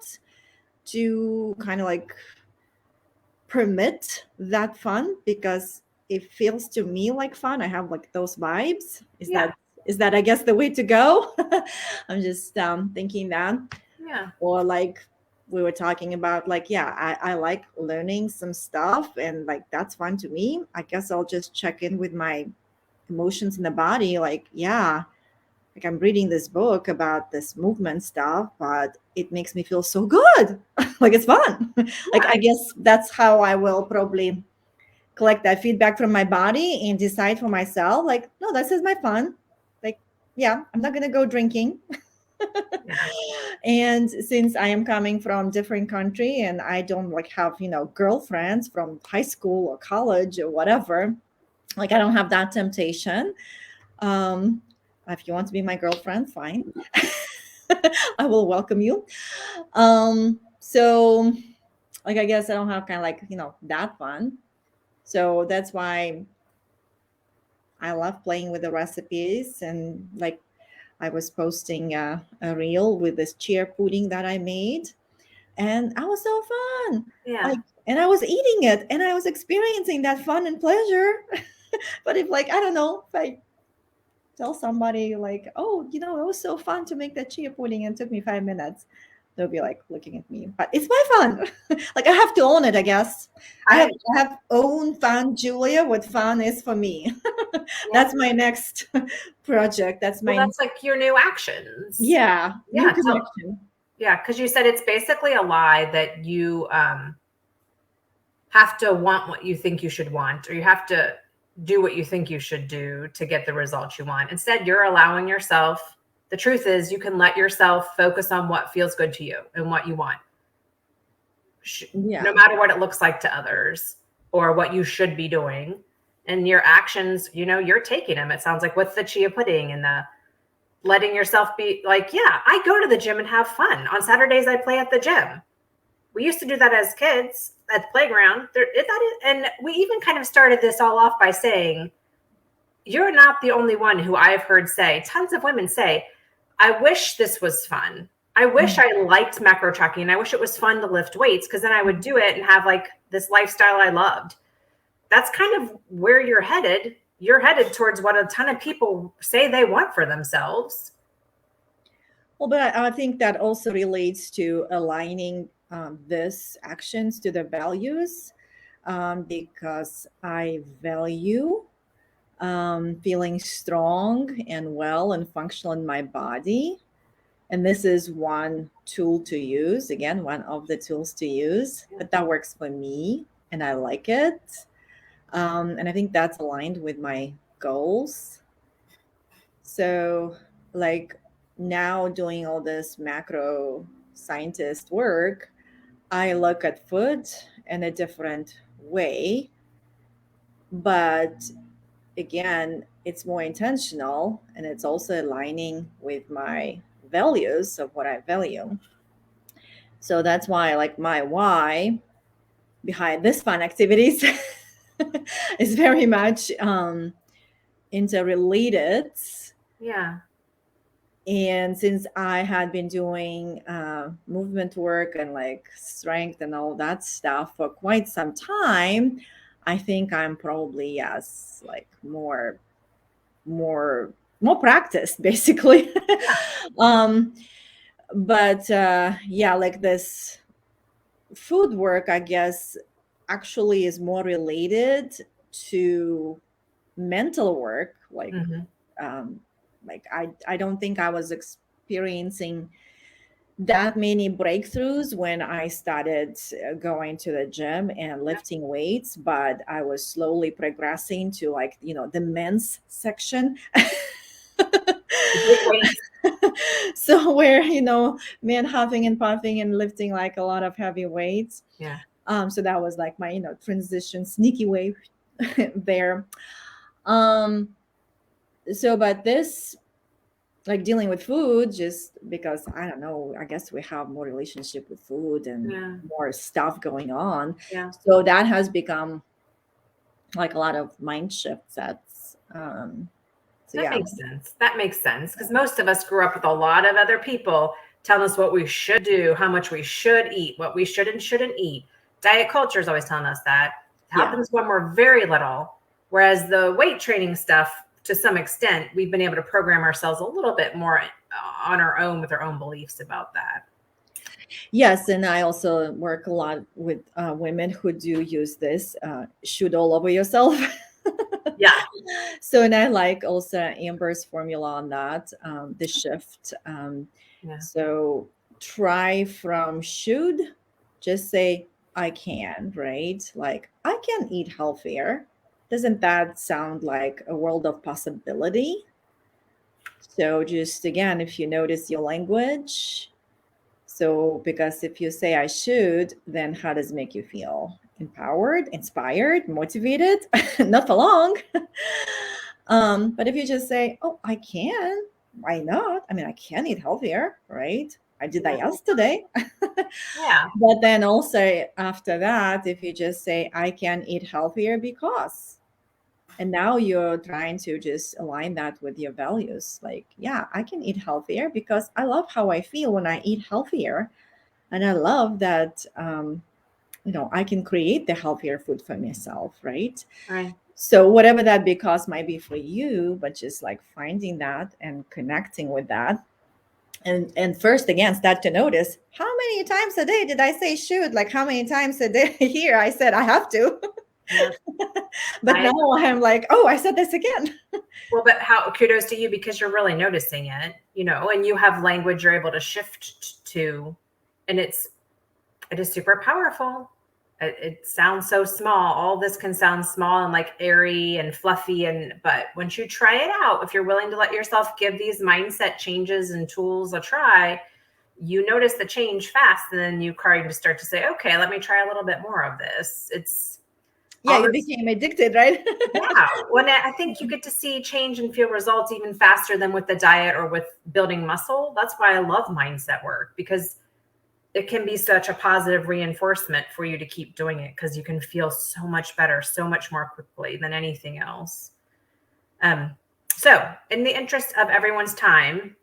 to kind of like permit that fun because it feels to me like fun. I have like those vibes. Is that I guess the way to go? I'm just thinking that. Yeah. Or like we were talking about, like, yeah, I like learning some stuff and like that's fun to me. I guess I'll just check in with my emotions in the body, like, yeah, like I'm reading this book about this movement stuff, but it makes me feel so good. Like it's fun. Like Yeah. I guess that's how I will probably collect that feedback from my body and decide for myself, like, no, this is my fun. Like, yeah, I'm not gonna go drinking. Yeah. And since I am coming from different country and I don't like have, girlfriends from high school or college or whatever, like I don't have that temptation. Um, if you want to be my girlfriend, fine. I will welcome you. So like I guess I don't have kind of like, that fun. So that's why I love playing with the recipes. And like I was posting a reel with this chia pudding that I made, and I was so fun. Yeah. Like, and I was eating it, and I was experiencing that fun and pleasure. But if like I don't know, if I tell somebody like, oh, it was so fun to make that chia pudding and it took me 5 minutes, they'll be like looking at me. But it's my fun. Like I have to own it, I guess. I have I I have own fun, Julia. What fun is for me. yeah. That's my next project. That's Well, my that's like your new actions. yeah, new Yeah. So connection. yeah, because you said it's basically a lie that you have to want what you think you should want, or you have to do what you think you should do to get the results you want. Instead, you're allowing yourself. The truth is, you can let yourself focus on what feels good to you and what you want, no Yeah. matter what it looks like to others or what you should be doing. And your actions, you're taking them. It sounds like with the chia pudding and the letting yourself be like, yeah, I go to the gym and have fun. On Saturdays, I play at the gym. We used to do that as kids at the playground. And we even kind of started this all off by saying, you're not the only one who I've heard say, tons of women say, I wish this was fun. I wish I liked macro tracking. I wish it was fun to lift weights because then I would do it and have like this lifestyle I loved. That's kind of where you're headed. You're headed towards what a ton of people say they want for themselves. Well, but I think that also relates to aligning this actions to the values, because I value feeling strong and well and functional in my body. And this is one tool to use, again, one of the tools to use, but that works for me and I like it. And I think that's aligned with my goals. So, like now doing all this macro scientist work, I look at food in a different way. But again, it's more intentional and it's also aligning with my values of what I value. So that's why, like, my why behind this fun activities is very much interrelated. Yeah. And since I had been doing movement work and like strength and all that stuff for quite some time, I think I'm probably, yes, like more practiced basically. um but yeah, like this food work, I guess, actually is more related to mental work. Mm-hmm. Um, like I don't think I was experiencing that many breakthroughs when I started going to the gym and lifting weights, but I was slowly progressing to like, the men's section. Big weights. So where, men huffing and puffing and lifting like a lot of heavy weights. Yeah. So that was like my, transition sneaky way there. Um, so, but this, like dealing with food, just because I don't know, I guess we have more relationship with food and Yeah. more stuff going on. Yeah. So that has become like a lot of mind shifts. That's so That yeah. makes sense. That makes sense because most of us grew up with a lot of other people telling us what we should do, how much we should eat, what we should and shouldn't eat. Diet culture is always telling us that. It Yeah. happens when we're very little. Whereas the weight training stuff, to some extent, we've been able to program ourselves a little bit more on our own with our own beliefs about that. Yes, and I also work a lot with women who do use this shoot all over yourself. Yeah. So, and I like also Amber's formula on that, the shift. Yeah. So try from should, just say I can, right? Like I can eat healthier. Doesn't that sound like a world of possibility? So just again, if you notice your language, so because if you say I should, then how does it make you feel? Empowered, inspired, motivated? Not for long. But if you just say, "Oh, I can," why not? I mean, I can eat healthier, right? I did that yesterday. Yeah. But then also after that, if you just say, "I can eat healthier because," and now you're trying to just align that with your values. Like, yeah, I can eat healthier because I love how I feel when I eat healthier, and I love that. I can create the healthier food for myself, right? Right. So whatever that because might be for you, but just like finding that and connecting with that. And first again, start to notice how many times a day did I say should? Like how many times a day here I said I have to. Yeah. But now I'm like, oh, I said this again. Well, but how kudos to you because you're really noticing it, and you have language you're able to shift to, and it is super powerful. It sounds so small. All this can sound small and like airy and fluffy, but once you try it out, if you're willing to let yourself give these mindset changes and tools a try, you notice the change fast, and then you kind of start to say, okay, let me try a little bit more of this. It's Yeah, you became addicted, right? yeah. When I think you get to see change and feel results even faster than with the diet or with building muscle. That's why I love mindset work, because it can be such a positive reinforcement for you to keep doing it, because you can feel so much better, so much more quickly than anything else. So in the interest of everyone's time,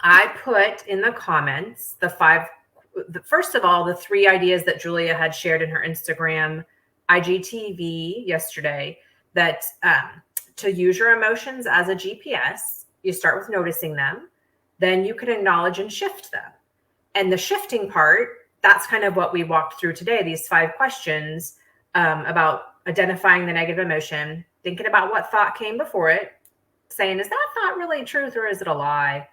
I put in the comments first of all, the 3 ideas that Julia had shared in her Instagram IGTV yesterday, that to use your emotions as a GPS, you start with noticing them, then you can acknowledge and shift them. And the shifting part, that's kind of what we walked through today, these 5 questions about identifying the negative emotion, thinking about what thought came before it, saying, is that thought really truth or is it a lie?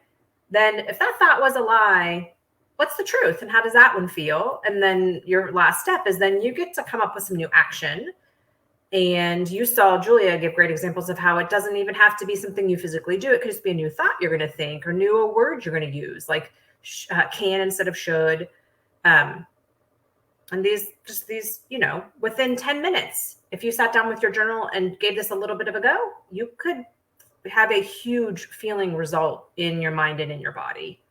Then if that thought was a lie, what's the truth and how does that one feel? And then your last step is then you get to come up with some new action. And you saw Julia give great examples of how it doesn't even have to be something you physically do. It could just be a new thought you're going to think, or new word you're going to use, like can instead of should. And these, within 10 minutes, if you sat down with your journal and gave this a little bit of a go, you could have a huge feeling result in your mind and in your body.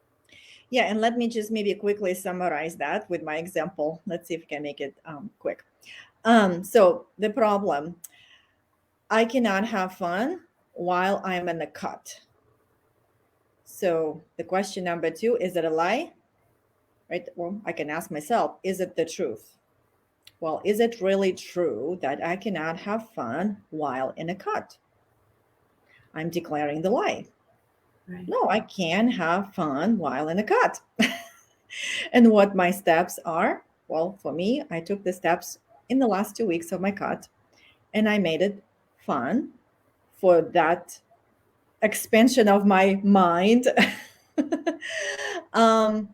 Yeah, and let me just maybe quickly summarize that with my example. Let's see if we can make it quick. So the problem, I cannot have fun while I'm in the cut. So the question number 2, is it a lie? Right? Well, I can ask myself, is it the truth? Well, is it really true that I cannot have fun while in a cut? I'm declaring the lie. Right. No, I can have fun while in a cut. And what my steps are? Well, for me, I took the steps in the last 2 weeks of my cut and I made it fun for that expansion of my mind. um,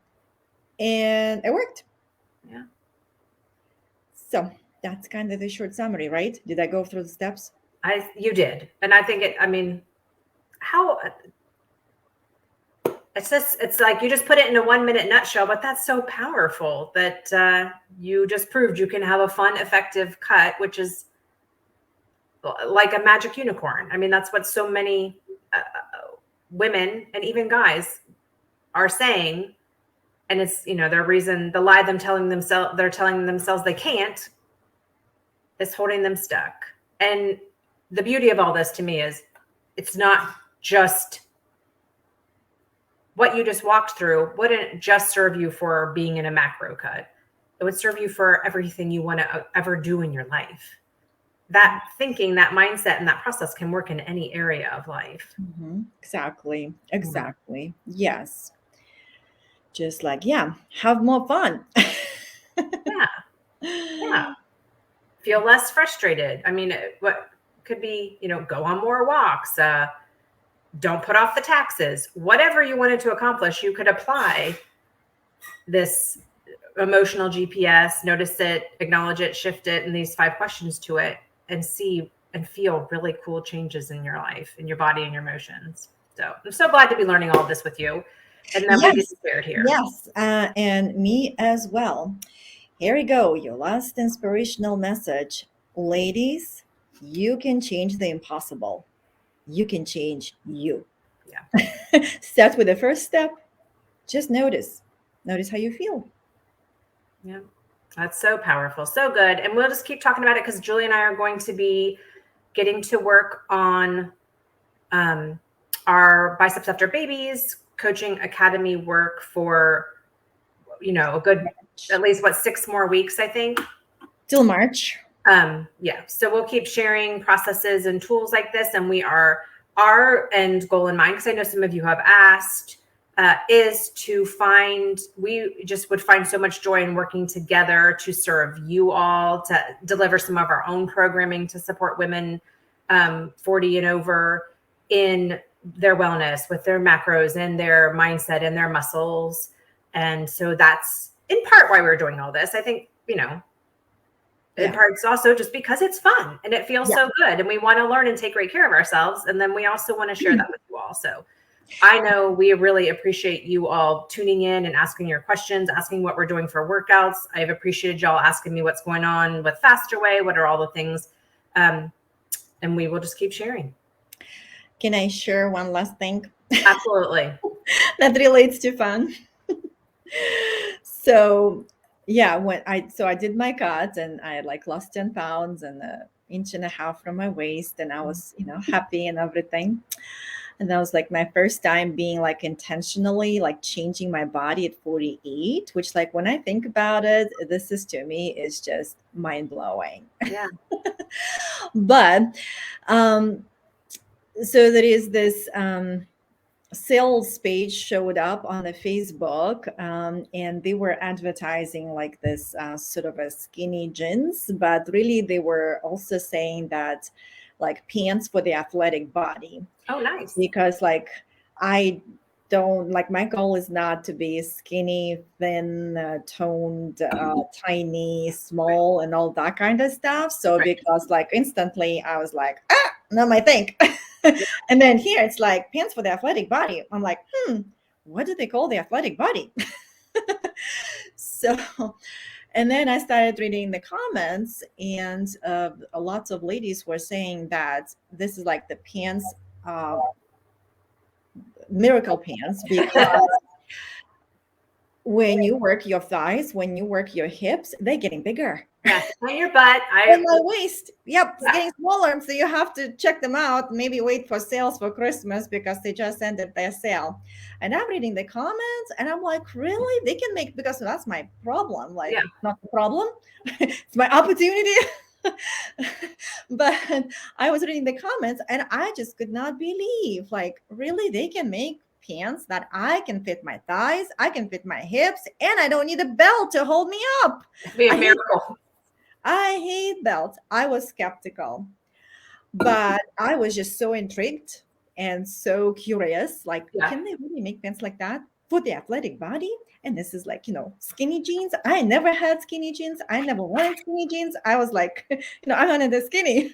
and it worked. Yeah. So that's kind of the short summary, right? Did I go through the steps? You did. And I think how it's like you just put it in a 1-minute nutshell, but that's so powerful that you just proved you can have a fun, effective cut, which is like a magic unicorn. I mean, that's what so many women and even guys are saying. And it's, their reason, the lie they're telling themselves they can't, is holding them stuck. And the beauty of all this to me is it's not just what you just walked through wouldn't just serve you for being in a macro cut. It would serve you for everything you want to ever do in your life. That thinking, that mindset, and that process can work in any area of life. Mm-hmm. Exactly. Yes. Just like, yeah, have more fun. Yeah. Yeah. Feel less frustrated. I mean, could be, go on more walks, don't put off the taxes, whatever you wanted to accomplish, you could apply this emotional GPS, notice it, acknowledge it, shift it, and these 5 questions to it, and see and feel really cool changes in your life, in your body and your emotions. So I'm so glad to be learning all of this with you. And then we get shared here. Yes, and me as well. Here we go, your last inspirational message. Ladies, you can change the impossible. You can change you. Yeah. Start with the first step. Just notice. Notice how you feel. Yeah. That's so powerful. So good. And we'll just keep talking about it because Julie and I are going to be getting to work on our Biceps After Babies coaching academy work for, a good, at least 6 more weeks, I think. Till March. Yeah. So we'll keep sharing processes and tools like this. And our end goal in mind, because I know some of you have asked, is to we just would find so much joy in working together to serve you all, to deliver some of our own programming to support women 40 and over in their wellness with their macros and their mindset and their muscles. And so that's in part why we're doing all this. I think, in part it's also just because it's fun and it feels so good and we want to learn and take great care of ourselves. And then we also want to share that with you all. So I know we really appreciate you all tuning in and asking your questions, asking what we're doing for workouts. I've appreciated y'all asking me what's going on with Faster Way. What are all the things? And we will just keep sharing. Can I share one last thing? Absolutely. That relates to fun. So yeah, I did my cut and I lost 10 pounds and 1.5 inches from my waist, and I was, happy and everything. And that was my first time being intentionally changing my body at 48, which when I think about it, this is to me is just mind blowing. Yeah. But so there is this sales page showed up on the Facebook, and they were advertising this sort of a skinny jeans, but really they were also saying that pants for the athletic body. Oh, nice. Because I don't my goal is not to be skinny, thin, toned, tiny, small, and all that kind of stuff. So because instantly I was not my thing. And then here it's pants for the athletic body. I'm what do they call the athletic body? So, and then I started reading the comments, and lots of ladies were saying that this is the pants, miracle pants, because when you work your thighs, when you work your hips, they're getting bigger. Yes, on your butt. And my waist, it's getting smaller. So you have to check them out. Maybe wait for sales for Christmas because they just ended their sale. And I'm reading the comments, and I'm really? They can make, because that's my problem. Not the problem. It's my opportunity. But I was reading the comments, and I just could not believe, really, they can make pants that I can fit my thighs, I can fit my hips, and I don't need a belt to hold me up. It'd be a miracle. I hate belts. I was skeptical, but I was just so intrigued and so curious. Can they really make pants like that for the athletic body? And this is skinny jeans. I never had skinny jeans. I never wanted skinny jeans. I was I wanted the skinny.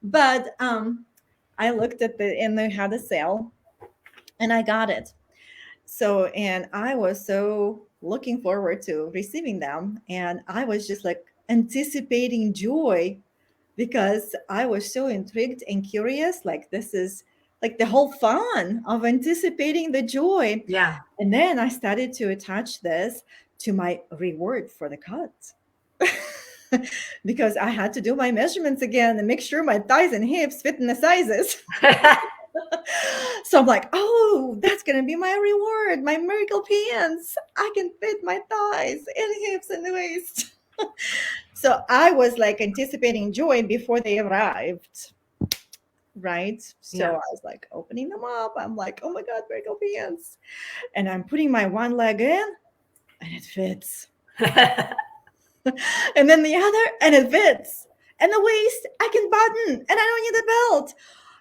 But I looked at and they had a sale, and I got it. So, and I was so looking forward to receiving them. And I was just anticipating joy, because I was so intrigued and curious. This is the whole fun of anticipating the joy. Yeah. And then I started to attach this to my reward for the cut. Because I had to do my measurements again and make sure my thighs and hips fit in the sizes. So I'm oh, that's going to be my reward, my miracle pants. I can fit my thighs and hips and the waist. So I was anticipating joy before they arrived. Right. So I was opening them up. I'm oh my God, miracle pants. And I'm putting my one leg in, and it fits. And then the other, and it fits. And the waist, I can button, and I don't need a belt.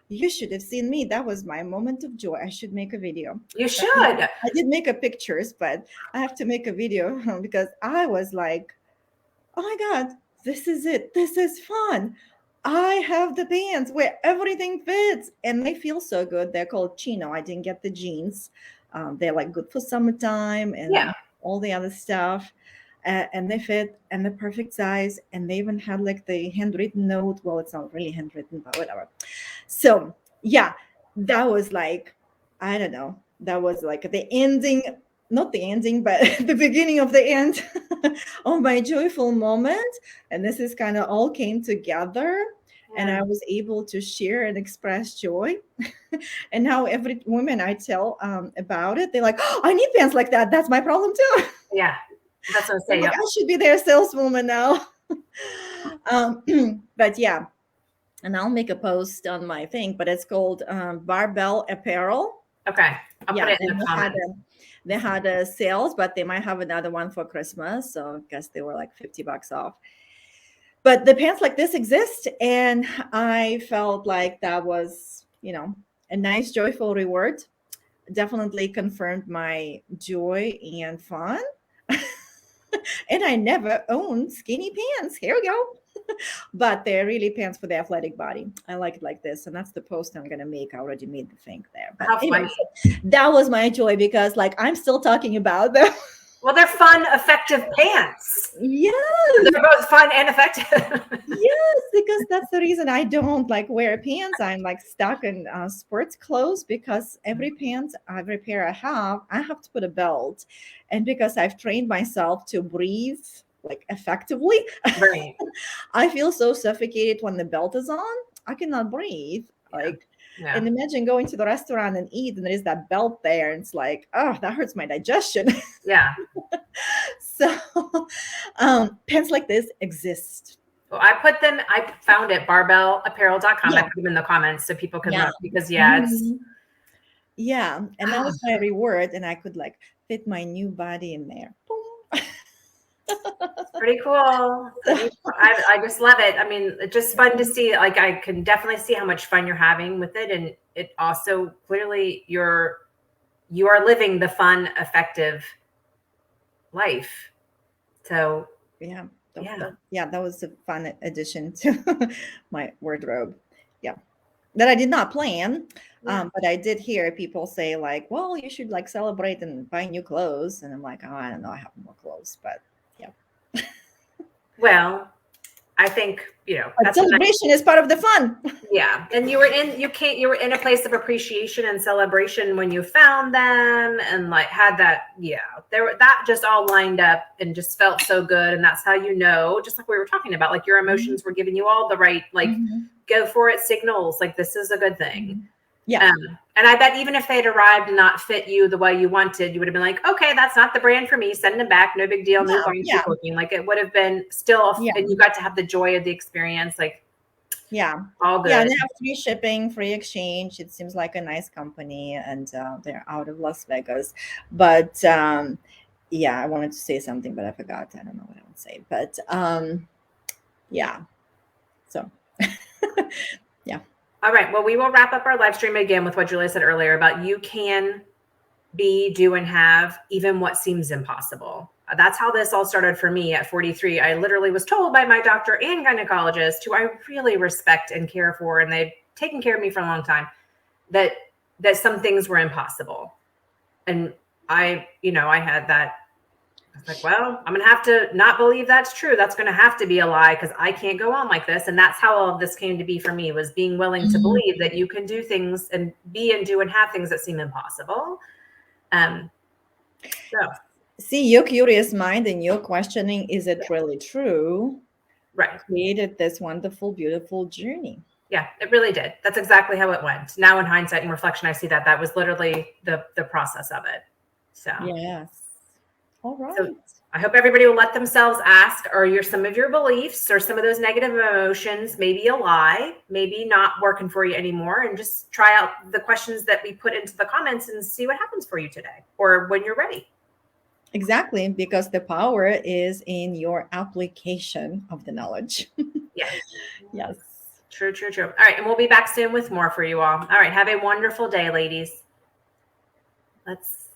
You should have seen me. That was my moment of joy. I should make a video. You should. I did make a pictures, but I have to make a video because I was like, oh my God, this is it. This is fun. I have the pants where everything fits and they feel so good. They're called chino. I didn't get the jeans. They're like good for summertime and Yeah. all the other stuff. And they fit and the perfect size. And they even had like the handwritten note. Well, it's not really handwritten, but whatever. So yeah, that was like, I don't know. That was like the ending, not the ending, but the beginning of the end of my joyful moment. And this is kind of all came together. And I was able to share and express joy. And now every woman I tell about it, they're like, oh, I need pants like that. That's my problem too. Yeah. That's what I'm I'm saying. like, I should be their saleswoman now. But yeah, and I'll make a post on my thing, but it's called Barbell Apparel. Okay. I'll put it in and the comments. they had a sales, but they might have another one for Christmas. So I guess they were like $50 off. But the pants like this exist. And I felt like that was, a nice, joyful reward. Definitely confirmed my joy and fun. And I never owned skinny pants. Here we go. But they're really pants for the athletic body. I like it like this. And that's the post I'm going to make. I already made the thing there. But How anyway, funny. that was my joy because like I'm still talking about them. Well, they're fun, effective pants. Yes. They're both fun and effective. Yes, because that's the reason I don't like wear pants. I'm like stuck in sports clothes because every pants, every pair I have to put a belt. And because I've trained myself to breathe like effectively, Right. I feel so suffocated when the belt is on. I cannot breathe. Like, and imagine going to the restaurant and eat, and there is that belt there, and it's like, oh, that hurts my digestion. Yeah. So, pants like this exist. Well, I found it, barbellapparel.com. Yeah. I put them in the comments so people can look because it's. Yeah. And that was my reward. And I could like fit my new body in there. Boom. Pretty cool. I just love it. I mean, it's just fun to see. Like, I can definitely see how much fun you're having with it. And it also clearly you are living the fun, effective life. So yeah. That was a fun addition to my wardrobe. Yeah. That I did not plan. But I did hear people say like, well, you should like celebrate and buy new clothes. And I'm like, oh, I don't know. I have more clothes, but yeah. Well, I think, celebration is part of the fun. Yeah. And you were in a place of appreciation and celebration when you found them and like had that, that just all lined up and just felt so good. And that's how, just like we were talking about, like your emotions were giving you all the right, like go for it signals, like this is a good thing. Yeah. And I bet even if they had arrived and not fit you the way you wanted, you would have been like, okay, that's not the brand for me. Send them back. No big deal. Move on. Keep looking. Like it would have been still, and you got to have the joy of the experience. Like, all good. Yeah, they have free shipping, free exchange. It seems like a nice company, and they're out of Las Vegas. But I wanted to say something, but I forgot. I don't know what I would say. But so yeah. All right. Well, we will wrap up our live stream again with what Julia said earlier about you can be, do, and have even what seems impossible. That's how this all started for me at 43. I literally was told by my doctor and gynecologist, who I really respect and care for, and they've taken care of me for a long time, that some things were impossible. And I had that. I was like, well, I'm going to have to not believe that's true. That's going to have to be a lie because I can't go on like this. And that's how all of this came to be for me, was being willing to believe that you can do things and be and do and have things that seem impossible. See, your curious mind and your questioning, is it really true? Right. Created this wonderful, beautiful journey. Yeah, it really did. That's exactly how it went. Now in hindsight and reflection, I see that was literally the process of it. So yes. All right. So I hope everybody will let themselves ask, are some of your beliefs or some of those negative emotions maybe a lie, maybe not working for you anymore, and just try out the questions that we put into the comments and see what happens for you today or when you're ready. Exactly, because the power is in your application of the knowledge. Yeah. Yes. True. All right. And we'll be back soon with more for you all. All right. Have a wonderful day, ladies. Let's